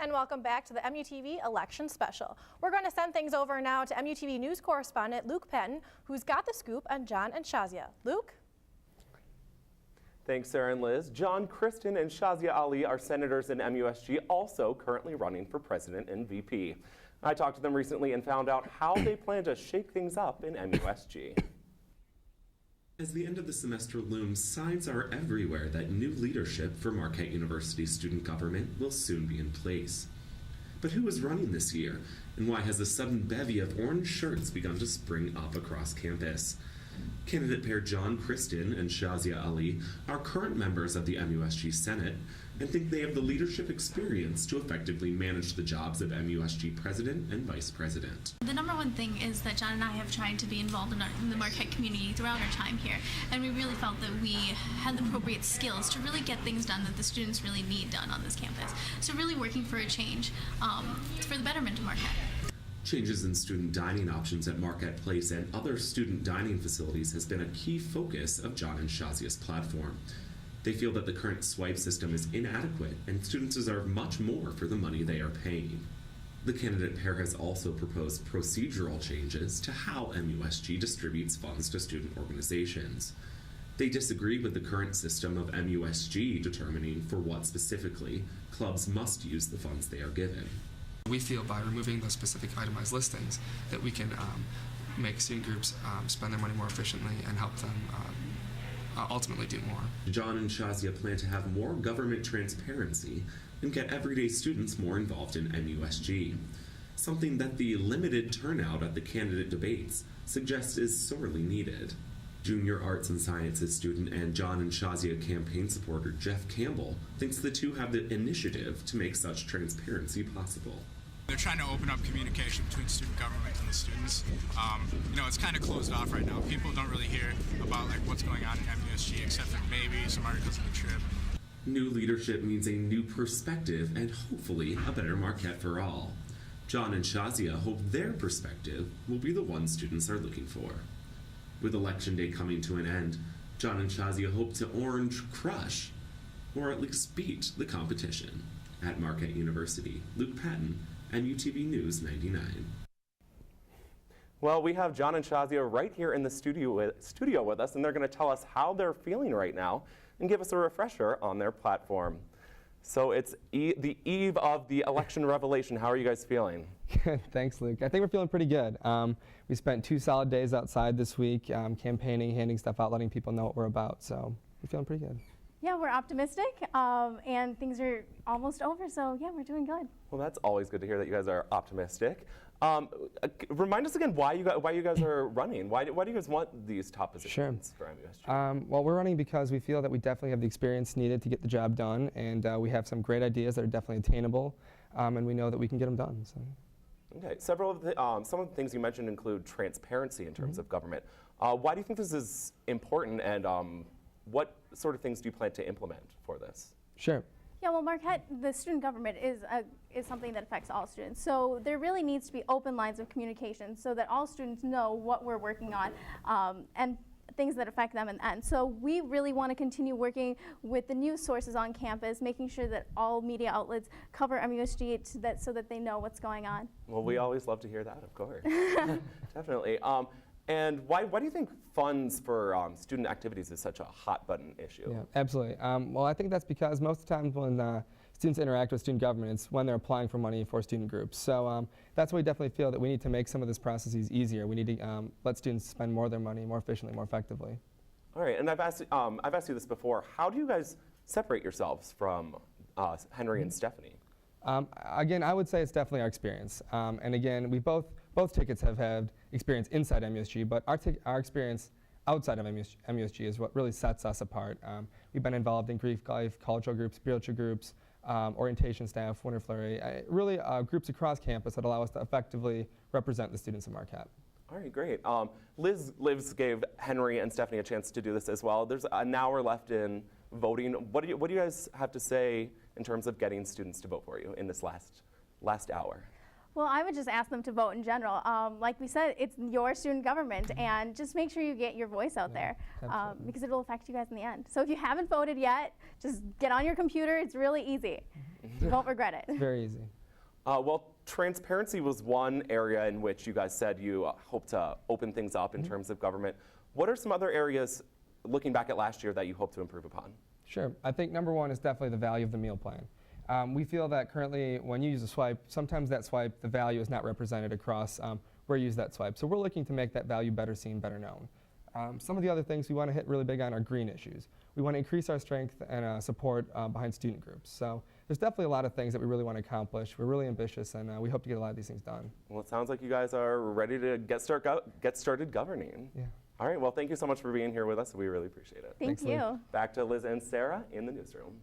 and welcome back to the MUTV Election Special. We're going to send things over now to MUTV News correspondent Luke Penn, who's got the scoop on John and Shazia. Luke? Thanks, Sarah and Liz. John Kristen and Shazia Ali are senators in MUSG, also currently running for president and VP. I talked to them recently and found out how they plan to shake things up in MUSG. As the end of the semester looms, signs are everywhere that new leadership for Marquette University student government will soon be in place. But who is running this year, and why has a sudden bevy of orange shirts begun to spring up across campus? Candidate pair John Kristen and Shazia Ali are current members of the MUSG Senate and think they have the leadership experience to effectively manage the jobs of MUSG president and vice president. The number one thing is that John and I have tried to be involved in the Marquette community throughout our time here, and we really felt that we had the appropriate skills to really get things done that the students really need done on this campus. So really working for a change for the betterment of Marquette. Changes in student dining options at Marquette Place and other student dining facilities has been a key focus of John and Shazia's platform. They feel that the current swipe system is inadequate and students deserve much more for the money they are paying. The candidate pair has also proposed procedural changes to how MUSG distributes funds to student organizations. They disagree with the current system of MUSG determining for what specifically clubs must use the funds they are given. We feel by removing those specific itemized listings that we can make student groups spend their money more efficiently and help them ultimately do more. John and Shazia plan to have more government transparency and get everyday students more involved in MUSG, something that the limited turnout at the candidate debates suggests is sorely needed. Junior Arts and Sciences student and John and Shazia campaign supporter Jeff Campbell thinks the two have the initiative to make such transparency possible. They're trying to open up communication between student government and the students. It's kind of closed off right now. People don't really hear about what's going on in MUSG except for maybe some articles in the Trib. New leadership means a new perspective and hopefully a better Marquette for all. John and Shazia hope their perspective will be the one students are looking for. With Election Day coming to an end, John and Shazia hope to orange crush, or at least beat the competition. At Marquette University, Luke Patton, MUTV News 99. Well, we have John and Shazia right here in the studio with us, and they're going to tell us how they're feeling right now and give us a refresher on their platform. So it's the eve of the election revelation. How are you guys feeling? Thanks, Luke. I think we're feeling pretty good. We spent 2 solid days outside this week, campaigning, handing stuff out, letting people know what we're about. So we're feeling pretty good. Yeah, we're optimistic, and things are almost over, so yeah, we're doing good. Well, that's always good to hear that you guys are optimistic. Remind us again why you guys are running. Why do you guys want these top positions for MUSG? Well, we're running because we feel that we definitely have the experience needed to get the job done, and we have some great ideas that are definitely attainable, and we know that we can get them done. So. Okay, some of the things you mentioned include transparency in terms of government. Why do you think this is important, and what sort of things do you plan to implement for this? Sure. Yeah, well, Marquette, the student government is something that affects all students. So there really needs to be open lines of communication so that all students know what we're working on and things that affect them in the end. So we really want to continue working with the news sources on campus, making sure that all media outlets cover MUSG so that they know what's going on. Well, we always love to hear that, of course. Definitely. And why do you think funds for student activities is such a hot button issue? Yeah, absolutely. Well, I think that's because most of the times when students interact with student government, it's when they're applying for money for student groups. So that's why we definitely feel that we need to make some of these processes easier. We need to let students spend more of their money more efficiently, more effectively. All right, and I've asked you this before. How do you guys separate yourselves from Henry and Stephanie? Again, I would say it's definitely our experience. And again, we both tickets have had experience inside MUSG, but our experience outside of MUSG is what really sets us apart. We've been involved in Greek life, cultural groups, spiritual groups, orientation staff, Winter Flurry, really groups across campus that allow us to effectively represent the students of Marquette. All right, great. Liz gave Henry and Stephanie a chance to do this as well. There's an hour left in voting. What do you guys have to say in terms of getting students to vote for you in this last hour? Well, I would just ask them to vote in general. Like we said, it's your student government, and just make sure you get your voice out there because it will affect you guys in the end. So if you haven't voted yet, just get on your computer. It's really easy. You won't regret it. It's very easy. Well, transparency was one area in which you guys said you hope to open things up in terms of government. What are some other areas, looking back at last year, that you hope to improve upon? Sure. I think number one is definitely the value of the meal plan. We feel that currently when you use a swipe, sometimes that swipe, the value is not represented across where you use that swipe. So we're looking to make that value better seen, better known. Some of the other things we want to hit really big on are green issues. We want to increase our strength and support behind student groups. So there's definitely a lot of things that we really want to accomplish. We're really ambitious, and we hope to get a lot of these things done. Well, it sounds like you guys are ready to get started governing. Yeah. All right, well, thank you so much for being here with us. We really appreciate it. Thank Thanks, Lee. you. Back to Liz and Sarah in the newsroom.